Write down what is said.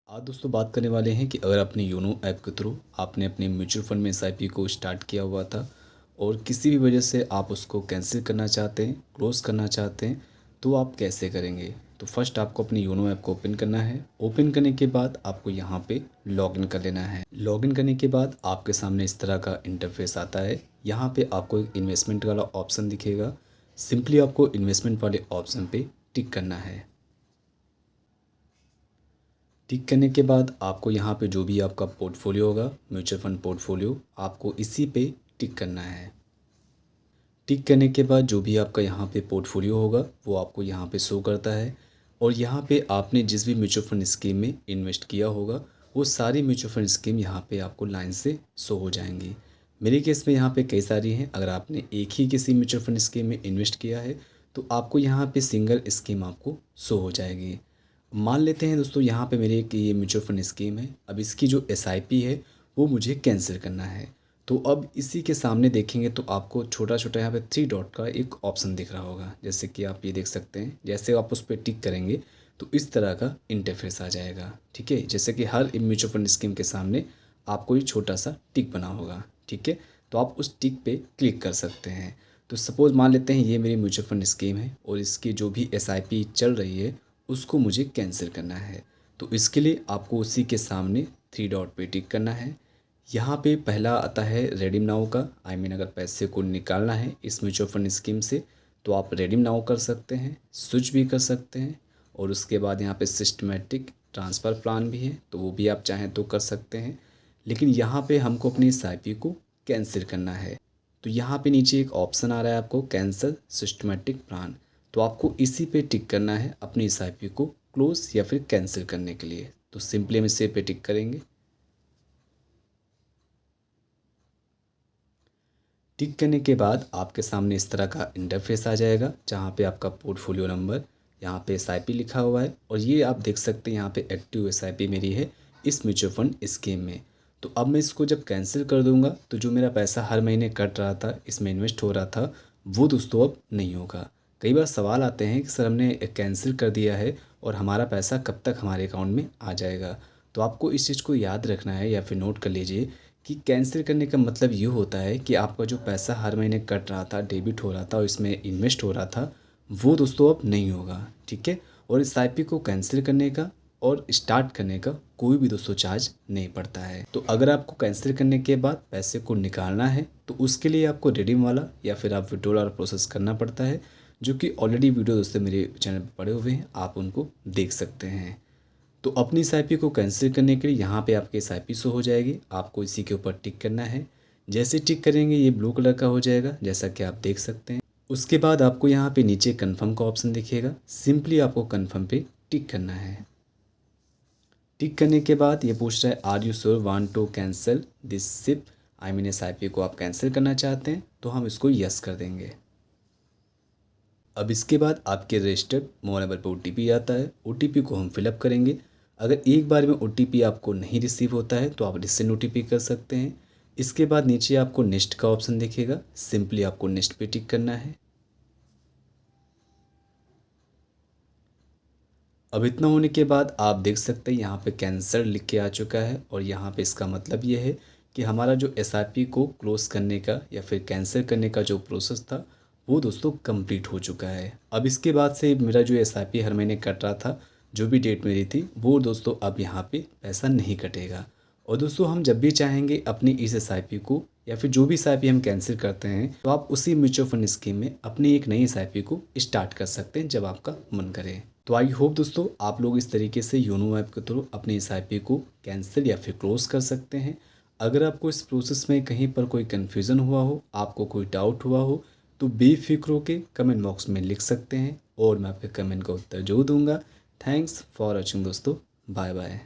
आज दोस्तों बात करने वाले हैं कि अगर अपने योनो ऐप के थ्रू आपने अपने म्यूचुअल फंड में एसआईपी को स्टार्ट किया हुआ था और किसी भी वजह से आप उसको कैंसिल करना चाहते हैं, क्लोज़ करना चाहते हैं, तो आप कैसे करेंगे। तो फर्स्ट आपको अपनी योनो ऐप को ओपन करना है। ओपन करने के बाद आपको यहाँ पे लॉगिन कर लेना है। लॉगिन करने के बाद आपके सामने इस तरह का इंटरफेस आता है। यहाँ पे आपको एक इन्वेस्टमेंट वाला ऑप्शन दिखेगा। सिंपली आपको इन्वेस्टमेंट वाले ऑप्शन पे टिक करना है। टिक करने के बाद आपको यहाँ पे जो भी आपका पोर्टफोलियो होगा, म्यूचुअल फंड पोर्टफोलियो, आपको इसी पे टिक करना है। टिक करने के बाद जो भी आपका यहाँ पे पोर्टफोलियो होगा वो आपको यहाँ पे शो करता है और यहाँ पे आपने जिस भी म्यूचुअल फंड स्कीम में इन्वेस्ट किया होगा वो सारी म्यूचुअल फंड स्कीम यहाँ पे आपको लाइन से शो हो जाएंगी। मेरे केस में यहाँ पे कई सारी हैं। अगर आपने एक ही किसी म्यूचुअल फंड स्कीम में इन्वेस्ट किया है तो आपको यहाँ पे सिंगल स्कीम आपको शो हो जाएगी। मान लेते हैं दोस्तों यहाँ पे मेरे एक ये म्यूचुअल फंड स्कीम है। अब इसकी जो एसआईपी है वो मुझे कैंसिल करना है। तो अब इसी के सामने देखेंगे तो आपको छोटा छोटा यहाँ पे 3 डॉट का एक ऑप्शन दिख रहा होगा, जैसे कि आप ये देख सकते हैं। जैसे आप उस पर टिक करेंगे तो इस तरह का इंटरफेस आ जाएगा। ठीक है, जैसे कि हर म्यूचुअल फंड स्कीम के सामने आपको ये छोटा सा टिक बना होगा। ठीक है, तो आप उस टिक पे क्लिक कर सकते हैं। तो सपोज़ मान लेते हैं ये मेरी म्यूचुअल फंड स्कीम है और इसकी जो भी एसआईपी चल रही है उसको मुझे कैंसिल करना है। तो इसके लिए आपको उसी के सामने 3 डॉट पे टिक करना है। यहाँ पे पहला आता है रेडीम नाउ का। अगर पैसे को निकालना है इस म्यूचुअल फंड स्कीम से तो आप रेडीम नाउ कर सकते हैं, स्विच भी कर सकते हैं। और उसके बाद यहाँ पे सिस्टमेटिक ट्रांसफ़र प्लान भी है, तो वो भी आप चाहें तो कर सकते हैं। लेकिन यहाँ पे हमको अपनी एसआईपी को कैंसिल करना है। तो यहाँ पे नीचे एक ऑप्शन आ रहा है आपको कैंसिल सिस्टमेटिक प्लान। तो आपको इसी पे टिक करना है अपनी एसआईपी को क्लोज या फिर कैंसिल करने के लिए। तो सिंपली हम इसे पे टिक करेंगे। टिक करने के बाद आपके सामने इस तरह का इंटरफेस आ जाएगा जहाँ पे आपका पोर्टफोलियो नंबर, यहाँ पे एसआईपी लिखा हुआ है और ये आप देख सकते हैं यहाँ पे एक्टिव एसआईपी मेरी है इस म्यूचुअल फंड स्कीम में। तो अब मैं इसको जब कैंसिल कर दूंगा तो जो मेरा पैसा हर महीने कट रहा था, इसमें इन्वेस्ट हो रहा था, वो दोस्तों अब नहीं होगा। कई बार सवाल आते हैं कि सर हमने कैंसिल कर दिया है और हमारा पैसा कब तक हमारे अकाउंट में आ जाएगा। तो आपको इस चीज़ को याद रखना है या फिर नोट कर लीजिए कि कैंसिल करने का मतलब ये होता है कि आपका जो पैसा हर महीने कट रहा था, डेबिट हो रहा था और इसमें इन्वेस्ट हो रहा था, वो दोस्तों अब नहीं होगा। ठीक है, और इस आईपी को कैंसिल करने का और स्टार्ट करने का कोई भी दोस्तों चार्ज नहीं पड़ता है। तो अगर आपको कैंसिल करने के बाद पैसे को निकालना है तो उसके लिए आपको रिडीम वाला या फिर आप विड्रॉल वाला प्रोसेस करना पड़ता है, जो कि ऑलरेडी वीडियो दोस्तों मेरे चैनल पर पड़े हुए हैं, आप उनको देख सकते हैं। तो अपनी एसआईपी को कैंसिल करने के लिए यहाँ पे आपकी एसआईपी शो हो जाएगी। आपको इसी के ऊपर टिक करना है। जैसे टिक करेंगे ये ब्लू कलर का हो जाएगा, जैसा कि आप देख सकते हैं। उसके बाद आपको यहाँ पे नीचे कन्फर्म का ऑप्शन दिखेगा। सिंपली आपको कन्फर्म पे टिक करना है। टिक करने के बाद ये पूछ रहा है are you sure want to cancel this SIP. SIP को आप कैंसिल करना चाहते हैं, तो हम इसको यस कर देंगे। अब इसके बाद आपके रजिस्टर्ड मोबाइल नंबर पर ओटीपी आता है। ओटीपी को हम फिलअप करेंगे। अगर एक बार में ओटीपी आपको नहीं रिसीव होता है तो आप रिसेंड ओटीपी कर सकते हैं। इसके बाद नीचे आपको नेक्स्ट का ऑप्शन दिखेगा। सिंपली आपको नेक्स्ट पे टिक करना है। अब इतना होने के बाद आप देख सकते हैं यहाँ पे कैंसर लिख के आ चुका है और यहाँ पे इसका मतलब ये है कि हमारा जो एसआईपी को क्लोज करने का या फिर कैंसिल करने का जो प्रोसेस था वो दोस्तों कंप्लीट हो चुका है। अब इसके बाद से मेरा जो एसआईपी हर महीने कट रहा था, जो भी डेट मेरी थी, वो दोस्तों अब यहाँ पे पैसा नहीं कटेगा। और दोस्तों हम जब भी चाहेंगे अपनी इस एसआईपी को या फिर जो भी एसआईपी हम कैंसिल करते हैं तो आप उसी म्यूचुअल फंड स्कीम में अपनी एक नई एसआईपी को स्टार्ट कर सकते हैं जब आपका मन करे। तो आई होप दोस्तों आप लोग इस तरीके से योनो ऐप के थ्रू अपनी एसआईपी को कैंसिल या फिर क्लोज कर सकते हैं। अगर आपको इस प्रोसेस में कहीं पर कोई कन्फ्यूज़न हुआ हो, आपको कोई डाउट हुआ हो, तो बेफिक्र होकर कमेंट बॉक्स में लिख सकते हैं और मैं आपके कमेंट का उत्तर जरूर दूंगा। थैंक्स फॉर वॉचिंग दोस्तों, बाय बाय।